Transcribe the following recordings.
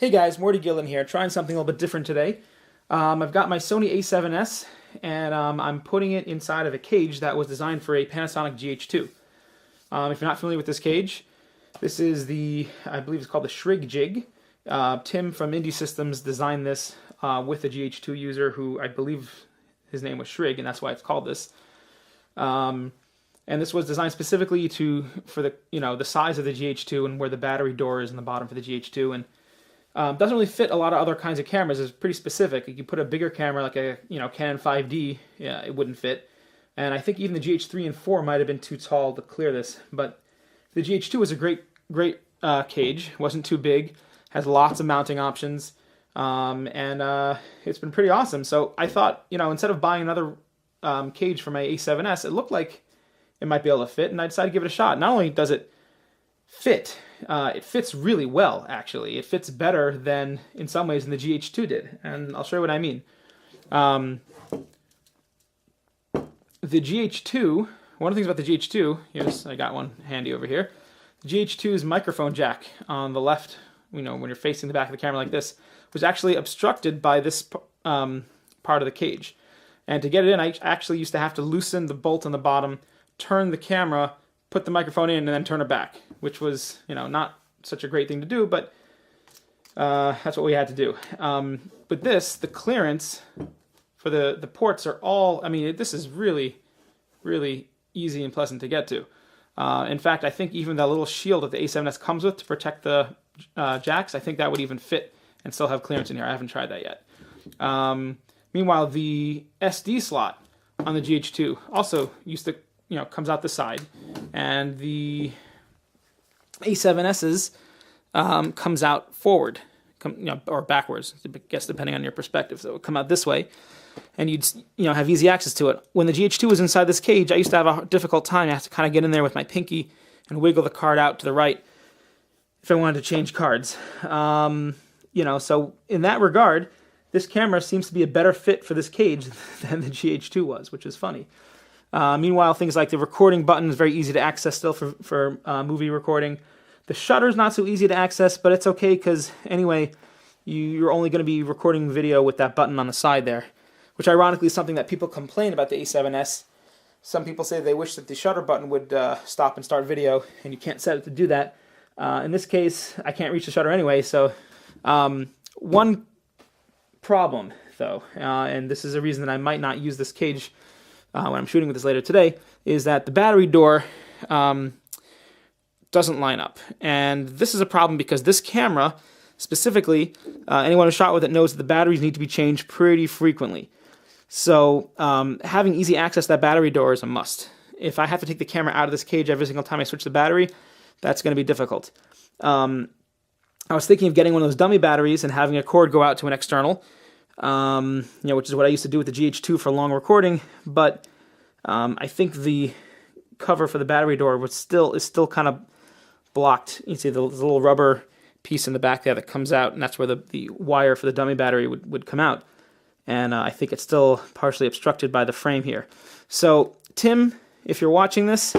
Hey guys, Morty Gillen here, trying something a little bit different today. I've got my Sony A7S, and I'm putting it inside of a cage that was designed for a Panasonic GH2. If you're not familiar with this cage, this is I believe it's called the Shrigg Jig. Tim from Indie Systems designed this with a GH2 user who I believe his name was Shrigg, and that's why it's called this. And this was designed specifically for the size of the GH2 and where the battery door is in the bottom for the GH2, and doesn't really fit a lot of other kinds of cameras. It's pretty specific. If you put a bigger camera like a Canon 5D, yeah, it wouldn't fit. And I think even the GH3 and 4 might have been too tall to clear this. But the GH2 was a great cage. It wasn't too big. Has lots of mounting options, and it's been pretty awesome. So I thought, instead of buying another cage for my A7S, it looked like it might be able to fit, and I decided to give it a shot. Not only does it fit, it fits really well, actually. It fits better than, in some ways, than the GH2 did, and I'll show you what I mean. The GH2, one of the things about the GH2, here's, I got one handy over here. The GH2's microphone jack on the left, when you're facing the back of the camera like this, was actually obstructed by this part of the cage. And to get it in, I actually used to have to loosen the bolt on the bottom, turn the camera, put the microphone in, and then turn it back, which was, not such a great thing to do, but that's what we had to do. But the clearance for the ports are all, this is really, really easy and pleasant to get to. In fact, I think even that little shield that the A7S comes with to protect the jacks, I think that would even fit and still have clearance in here. I haven't tried that yet. Meanwhile, the SD slot on the GH2 also comes out the side, and the A7S's comes out forward, or backwards, I guess, depending on your perspective. So it would come out this way, and you'd have easy access to it. When the GH2 was inside this cage, I used to have a difficult time. I have to kind of get in there with my pinky and wiggle the card out to the right if I wanted to change cards. So in that regard, this camera seems to be a better fit for this cage than the GH2 was, which is funny. Meanwhile, things like the recording button is very easy to access still for movie recording. The shutter's not so easy to access, but it's okay because anyway, you're only going to be recording video with that button on the side there, which ironically is something that people complain about the A7S. Some people say they wish that the shutter button would stop and start video, and you can't set it to do that. In this case, I can't reach the shutter anyway, so one problem, though, and this is a reason that I might not use this cage when I'm shooting with this later today, is that the battery door doesn't line up. And this is a problem because this camera, specifically, anyone who shot with it knows that the batteries need to be changed pretty frequently. So having easy access to that battery door is a must. If I have to take the camera out of this cage every single time I switch the battery, that's going to be difficult. I was thinking of getting one of those dummy batteries and having a cord go out to an external, which is what I used to do with the GH2 for long recording, but I think the cover for the battery door is still kind of blocked. You see the little rubber piece in the back there that comes out, and that's where the wire for the dummy battery would come out. And I think it's still partially obstructed by the frame here. So, Tim, if you're watching this,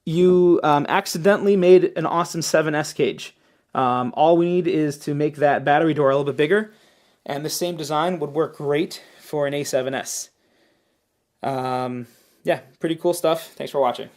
you accidentally made an awesome 7S cage. All we need is to make that battery door a little bit bigger, and the same design would work great for an A7S. Yeah, pretty cool stuff. Thanks for watching.